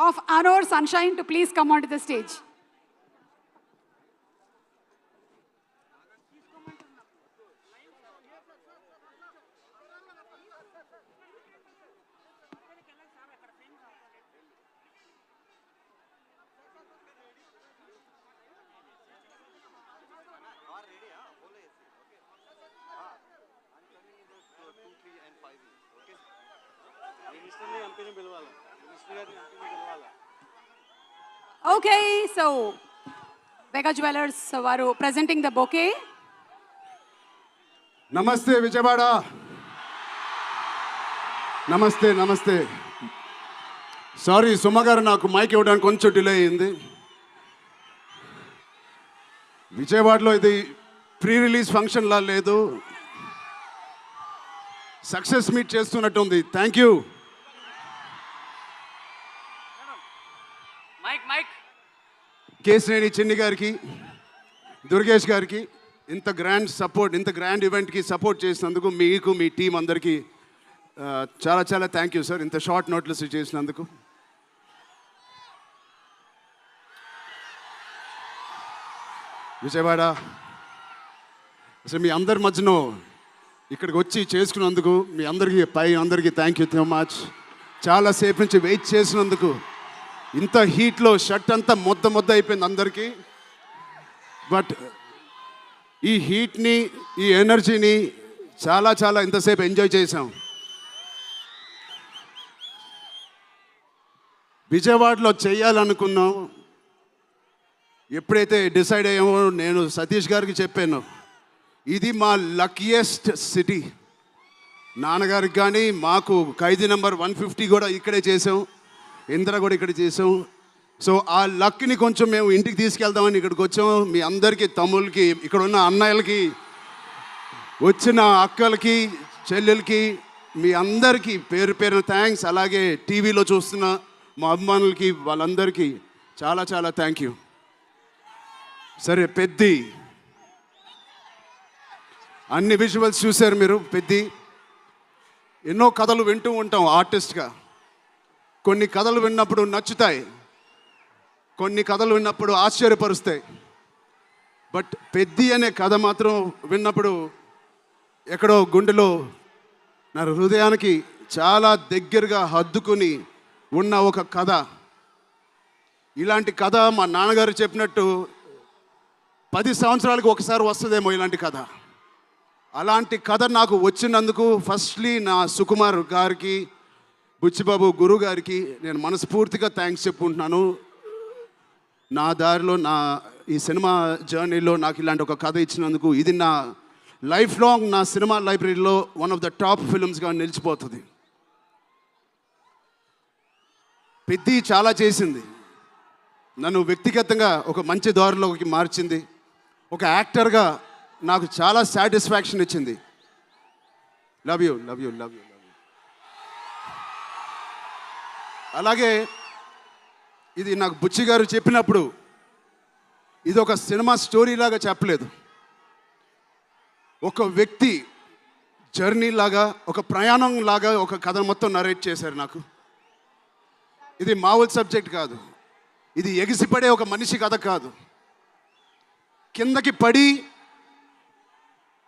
of Anor Sunshine to please come onto the stage. Okay, so Vega Jewelers varu presenting the bouquet. Namaste Vijayawada. Namaste. Sorry, Suma garu naaku mic ivvadaniki konచెం delay ayindi. Vijayawada idi pre-release function la ledu. Success meet చేస్తున్నట్టు ఉంది. Thank you. Mic Kesineni చిన్ని గారికి, దుర్గేష్ గారికి ఇంత grand support, ఇంత grand ఈవెంట్కి support చేసినందుకు మీకు, మీ టీం అందరికీ చాలా చాలా థ్యాంక్ యూ సార్. ఇంత షార్ట్ నోట్లెస్ చేసినందుకు. విజయవాడ అసలు మీ అందరి మధ్యలో ఇక్కడికి వచ్చి చేసుకున్నందుకు మీ అందరికీ థ్యాంక్ యూ సో మచ్. చాలాసేపు నుంచి వెయిట్ చేసినందుకు. ఇంత హీట్లో షర్ట్ అంతా మొద్ద అయిపోయింది అందరికీ. బట్ ఈ హీట్ని, ఈ ఎనర్జీని చాలా ఇంతసేపు ఎంజాయ్ చేసాం. విజయవాడలో చేయాలనుకున్నాం. ఎప్పుడైతే డిసైడ్ అయ్యామో నేను సతీష్ గారికి చెప్పాను, ఇది మా లక్కీయెస్ట్ సిటీ. నాన్నగారికి కానీ మాకు ఖైదీ నెంబర్ 150 కూడా ఇక్కడే చేసాం, ఇంద్ర కూడా ఇక్కడ చేసాం. సో ఆ లక్ని కొంచెం మేము ఇంటికి తీసుకెళ్దామని ఇక్కడికి వచ్చాం. మీ అందరికీ, తమ్ముళ్ళకి, ఇక్కడ ఉన్న అన్నయ్యలకి, వచ్చిన అక్కలకి, చెల్లెలకి, మీ అందరికీ పేరు థ్యాంక్స్. అలాగే టీవీలో చూస్తున్న మా అభిమానులకి, వాళ్ళందరికీ చాలా థ్యాంక్ యూ. సరే, పెద్ది అన్ని విజువల్స్ చూశారు మీరు. పెద్ది ఎన్నో కథలు వింటూ ఉంటాం ఆర్టిస్ట్గా. కొన్ని కథలు విన్నప్పుడు నచ్చుతాయి, కొన్ని కథలు విన్నప్పుడు ఆశ్చర్యపరుస్తాయి. బట్ పెద్ది అనే కథ మాత్రం విన్నప్పుడు ఎక్కడో గుండెలో నా హృదయానికి చాలా దగ్గరగా హద్దుకుని ఉన్న ఒక కథ. ఇలాంటి కథ మా నాన్నగారు చెప్పినట్టు 10 సంవత్సరాలకు ఒకసారి వస్తుందేమో ఇలాంటి కథ. అలాంటి కథ నాకు వచ్చినందుకు ఫస్ట్లీ నా సుకుమార్ గారికి, బుచ్చిబాబు గురువు గారికి నేను మనస్ఫూర్తిగా థ్యాంక్స్ చెప్పుకుంటున్నాను. నా దారిలో, నా ఈ సినిమా జర్నీలో నాకు ఇలాంటి ఒక కథ ఇచ్చినందుకు. ఇది నా లైఫ్ లాంగ్ నా సినిమా లైబ్రరీలో వన్ ఆఫ్ ద టాప్ ఫిల్మ్స్గా నిలిచిపోతుంది. పెద్ది చాలా చేసింది, నన్ను వ్యక్తిగతంగా ఒక మంచి దారిలోకి మార్చింది. ఒక యాక్టర్గా నాకు చాలా సాటిస్ఫాక్షన్ ఇచ్చింది. Love you. అలాగే ఇది నాకు బుచ్చి గారు చెప్పినప్పుడు ఇది ఒక సినిమా స్టోరీ లాగా చెప్పలేదు, ఒక వ్యక్తి జర్నీ లాగా, ఒక ప్రయాణం లాగా ఒక కథ మొత్తం నరేట్ చేశారు నాకు. ఇది మామూలు సబ్జెక్ట్ కాదు, ఇది ఎగిసిపడే ఒక మనిషి కథ కాదు. కిందకి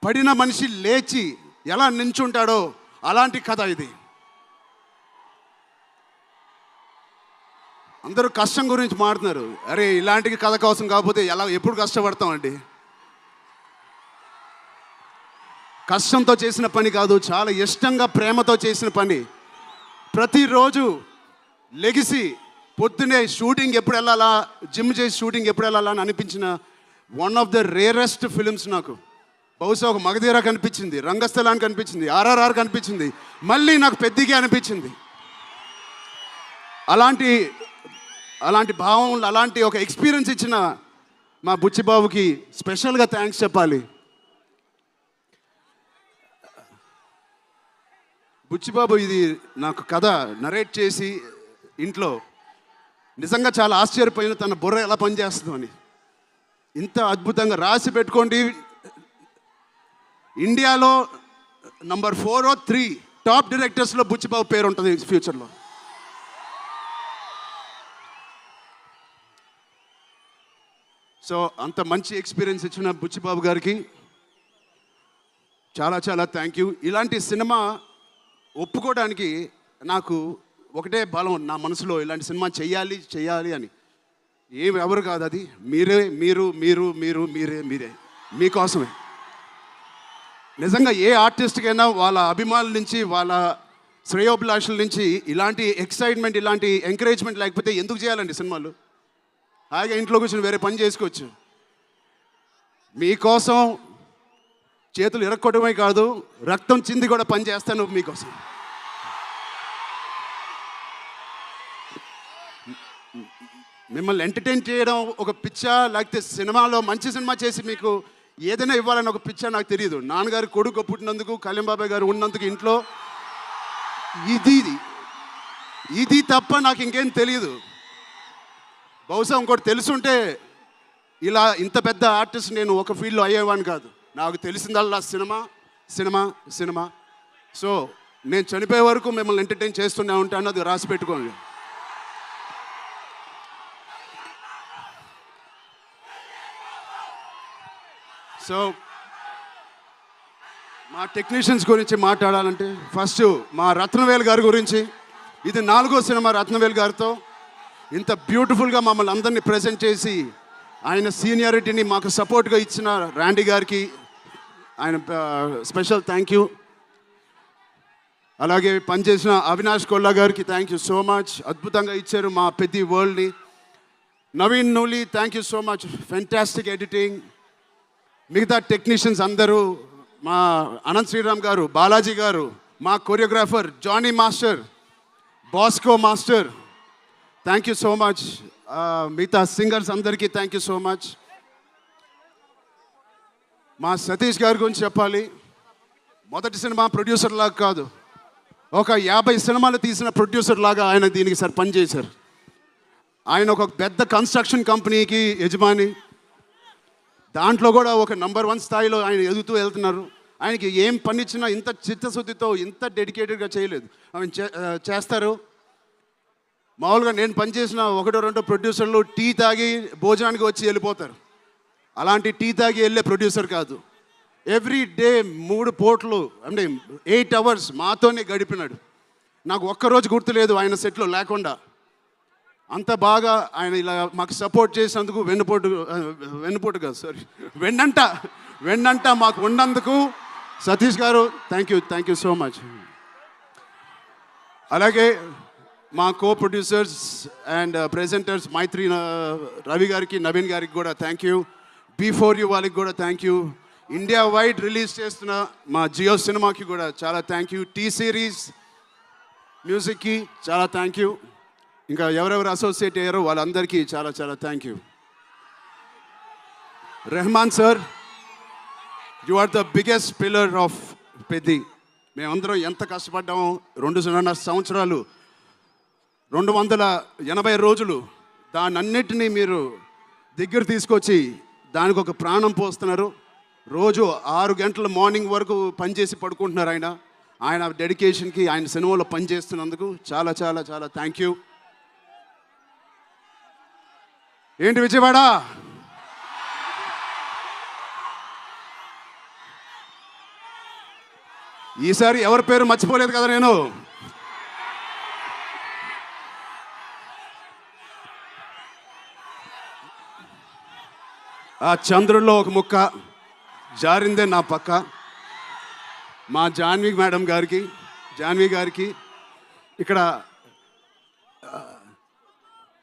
పడిన మనిషి లేచి ఎలా నించుంటాడో అలాంటి కథ ఇది. అందరూ కష్టం గురించి మాట్లాడుతున్నారు. అరే, ఇలాంటి కథ కోసం కాకపోతే ఎప్పుడు కష్టపడతామండి. కష్టంతో చేసిన పని కాదు, చాలా ఇష్టంగా, ప్రేమతో చేసిన పని. ప్రతిరోజు లెగిసి పొద్దునే షూటింగ్ ఎప్పుడు వెళ్ళాలా, జిమ్ చేసి షూటింగ్ ఎప్పుడు వెళ్ళాలా అని అనిపించిన one of the rarest films నాకు. బహుశా ఒక మగధీర కనిపించింది, రంగస్థలానికి కనిపించింది, RRR కనిపించింది, మళ్ళీ నాకు పెద్దికి అనిపించింది. అలాంటి భావం, అలాంటి ఒక ఎక్స్పీరియన్స్ ఇచ్చిన మా బుచ్చిబాబుకి స్పెషల్గా థ్యాంక్స్ చెప్పాలి. బుచ్చిబాబు ఇది నాకు కథ నరేట్ చేసి ఇంట్లో నిజంగా చాలా ఆశ్చర్యపోయిన, తన బుర్ర ఎలా పనిచేస్తుందో అని. ఇంత అద్భుతంగా రాసి పెట్టుకోండి. ఇండియాలో నంబర్ 4 or 3 టాప్ డైరెక్టర్స్లో బుచ్చిబాబు పేరు ఉంటుంది ఫ్యూచర్లో. సో అంత మంచి ఎక్స్పీరియన్స్ ఇచ్చిన బుచ్చిబాబు గారికి చాలా చాలా థ్యాంక్ యూ. ఇలాంటి సినిమా ఒప్పుకోవడానికి నాకు ఒకటే బలం నా మనసులో, ఇలాంటి సినిమా చెయ్యాలి చెయ్యాలి అని. ఎవరు కాదు అది, మీరే, మీరు మీరు మీరు మీరే మీరే మీకోసమే. నిజంగా ఏ ఆర్టిస్ట్కైనా వాళ్ళ అభిమానుల నుంచి, వాళ్ళ శ్రేయోభిలాషుల నుంచి ఇలాంటి ఎక్సైట్మెంట్, ఇలాంటి ఎంకరేజ్మెంట్ లేకపోతే ఎందుకు చేయాలండి సినిమాలు? హాయిగా ఇంట్లో కూర్చొని వేరే పని చేసుకోవచ్చు. మీకోసం చేతులు ఇరక్కొట్టడమే కాదు, రక్తం చింది కూడా పని చేస్తాను మీకోసం. మిమ్మల్ని ఎంటర్టైన్ చేయడం ఒక పిచ్చా, లేకపోతే సినిమాలో మంచి సినిమా చేసి మీకు ఏదైనా ఇవ్వాలని ఒక పిచ్చా నాకు తెలియదు. నాన్నగారు కొడుకు పుట్టినందుకు, కళ్యాణ్ బాబాయ్ గారు ఉన్నందుకు ఇంట్లో ఇది తప్ప నాకు ఇంకేం తెలియదు. బహుశా ఇంకోటి తెలుసుంటే ఇలా ఇంత పెద్ద ఆర్టిస్ట్ నేను ఒక ఫీల్డ్లో అయ్యేవాడిని కాదు. నాకు తెలిసిందల్లా సినిమా సినిమా సినిమా. సో నేను చనిపోయే వరకు మిమ్మల్ని ఎంటర్టైన్ చేస్తూనే ఉంటాను, అది రాసి పెట్టుకోండి. సో మా టెక్నీషియన్స్ గురించి మాట్లాడాలంటే ఫస్ట్ మా రత్నవేల్ గారి గురించి. ఇది 4వ సినిమా రత్నవేల్ గారితో. ఇంత బ్యూటిఫుల్గా మమ్మల్ని అందరినీ ప్రజెంట్ చేసి ఆయన సీనియారిటీని మాకు సపోర్ట్గా ఇచ్చిన ర్యాండీ గారికి ఆయన స్పెషల్ థ్యాంక్ యూ. అలాగే పనిచేసిన అవినాష్ కొల్లా గారికి థ్యాంక్ యూ సో మచ్. అద్భుతంగా ఇచ్చారు మా పెద్ద వరల్డ్ని. Naveen Nooli thank you so much, fantastic editing. మిగతా టెక్నీషియన్స్ అందరూ, మా అనంత్ శ్రీరామ్ గారు, బాలాజీ గారు, మా choreographer Jani master, Bosco master, thank you so much. మిగతా సింగర్స్ అందరికీ థ్యాంక్ యూ సో మచ్. మా సతీష్ గారి గురించి చెప్పాలి. మొదటి సినిమా ప్రొడ్యూసర్ లాగా కాదు, ఒక 50 సినిమాలు తీసిన ప్రొడ్యూసర్ లాగా ఆయన దీనికి పనిచేశారు. ఆయన ఒక పెద్ద కన్స్ట్రక్షన్ కంపెనీకి యజమాని. దాంట్లో కూడా ఒక నంబర్ 1 స్థాయిలో ఆయన ఎదుగుతూ వెళ్తున్నారు. ఆయనకి ఏం పని ఇచ్చినా ఇంత చిత్తశుద్ధితో, ఇంత డెడికేటెడ్గా చేయలేదు. ఆయన చేస్తారు. మామూలుగా నేను పనిచేసిన 1-2 ప్రొడ్యూసర్లు టీ తాగి భోజనానికి వచ్చి వెళ్ళిపోతారు. అలాంటి టీ తాగి వెళ్ళే ప్రొడ్యూసర్ కాదు. ఎవ్రీ డే 3 పూటలు అంటే 8 అవర్స్ మాతోనే గడిపినాడు. నాకు ఒక్కరోజు గుర్తులేదు ఆయన సెట్లో లేకుండా. అంత బాగా ఆయన ఇలా మాకు సపోర్ట్ చేసినందుకు, వెన్నుపోటు కాదు సారీ వెన్నంట మాకు ఉన్నందుకు సతీష్ గారు థ్యాంక్ యూ సో మచ్. అలాగే మా కో ప్రొడ్యూసర్స్ అండ్ ప్రెజెంటర్స్ మైత్రి రవి గారికి, నవీన్ గారికి కూడా థ్యాంక్ యూ. బిఫోర్ యూ వాళ్ళకి కూడా thank you. India wide release చేస్తున్న మా జియో సినిమాకి కూడా చాలా థ్యాంక్ యూ. టీ సిరీస్ మ్యూజిక్కి చాలా థ్యాంక్ యూ. ఇంకా ఎవరెవరు అసోసియేట్ అయ్యారో వాళ్ళందరికీ చాలా చాలా thank you. Rehman sir, you are the biggest pillar of Peddi. మేమందరం ఎంత కష్టపడ్డామో 2.5 సంవత్సరాలు, 280 రోజులు, దాన్నన్నిటినీ మీరు దగ్గర తీసుకొచ్చి దానికి ఒక ప్రాణం పోస్తున్నారు. రోజు 6 గంటల మార్నింగ్ వరకు పనిచేసి పడుకుంటున్నారు ఆయన డెడికేషన్కి, ఆయన సినిమాలో పనిచేస్తున్నందుకు చాలా చాలా చాలా థ్యాంక్ యూ. ఏంటి విజయవాడ? ఈసారి ఎవరి పేరు మర్చిపోలేదు కదా నేను. ఆ చంద్రుల్లో ఒక ముక్క జారిందే నా పక్క. మా జాన్వి గారికి ఇక్కడ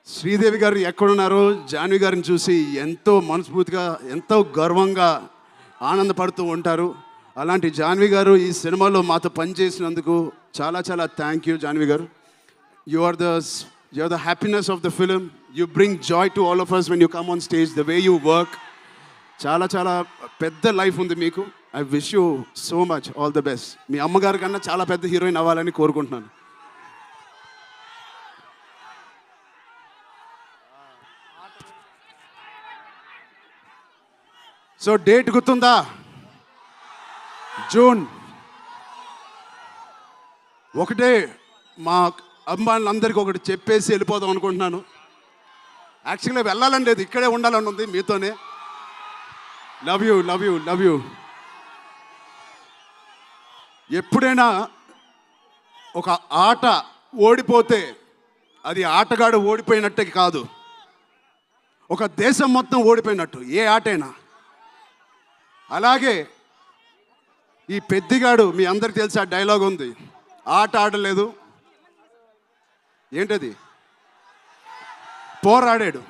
శ్రీదేవి గారు ఎక్కడున్నారో జాన్వి గారిని చూసి ఎంతో మనస్ఫూర్తిగా, ఎంతో గర్వంగా ఆనందపడుతూ ఉంటారు. అలాంటి జాన్వి గారు ఈ సినిమాలో మాతో పనిచేసినందుకు చాలా చాలా thank you Janvi garu. You are the happiness of the film. You bring joy to all of us when you come on stage, the way you work. చాలా చాలా పెద్ద లైఫ్ ఉంది మీకు. I wish you so much all the best. మీ అమ్మగారి కన్నా చాలా పెద్ద హీరోయిన్ అవ్వాలని కోరుకుంటున్నాను. సో డేట్ గుర్తుందా? జూన్. ఒకటే మా అభిమానులందరికీ ఒకటి చెప్పేసి వెళ్ళిపోదాం అనుకుంటున్నాను. యాక్చువల్గా వెళ్ళాలని లేదు, ఇక్కడే ఉండాలని ఉంది మీతోనే. Love you love you love you. ఎప్పుడైనా ఒక ఆట ఓడిపోతే అది ఆటగాడు ఓడిపోయినట్టే కాదు, ఒక దేశం మొత్తం ఓడిపోయినట్టు ఏ ఆటైనా. అలాగే ఈ పెద్దిగాడు, మీ అందరికి తెలిసి ఆ డైలాగ్ ఉంది, ఆట ఆడలేదు ఏంటది, పోరాడాడు.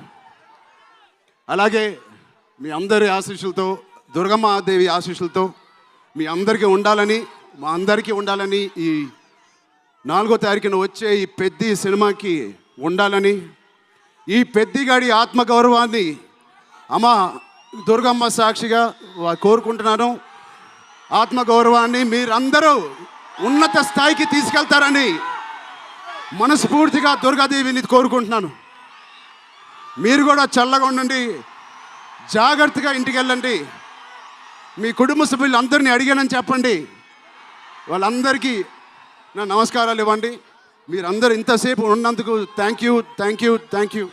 అలాగే మీ అందరి ఆశీస్సులతో, దుర్గమ్మాదేవి ఆశీస్సులతో మీ అందరికీ ఉండాలని, మా అందరికీ ఉండాలని, ఈ 4వ తారీఖున వచ్చే ఈ పెద్ది సినిమాకి ఉండాలని, ఈ పెద్దిగాడి ఆత్మగౌరవాన్ని అమ్మ దుర్గమ్మ సాక్షిగా కోరుకుంటున్నాను. ఆత్మగౌరవాన్ని మీరందరూ ఉన్నత స్థాయికి తీసుకెళ్తారని మనస్ఫూర్తిగా దుర్గాదేవిని కోరుకుంటున్నాను. మీరు కూడా చల్లగా ఉండండి, జాగ్రత్తగా ఇంటికి వెళ్ళండి. మీ కుటుంబ సభ్యులందరినీ అడిగానని చెప్పండి. వాళ్ళందరికీ నా నమస్కారాలు ఇవ్వండి. మీరందరూ ఇంతసేపు ఉన్నందుకు thank you thank you thank you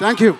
thank you.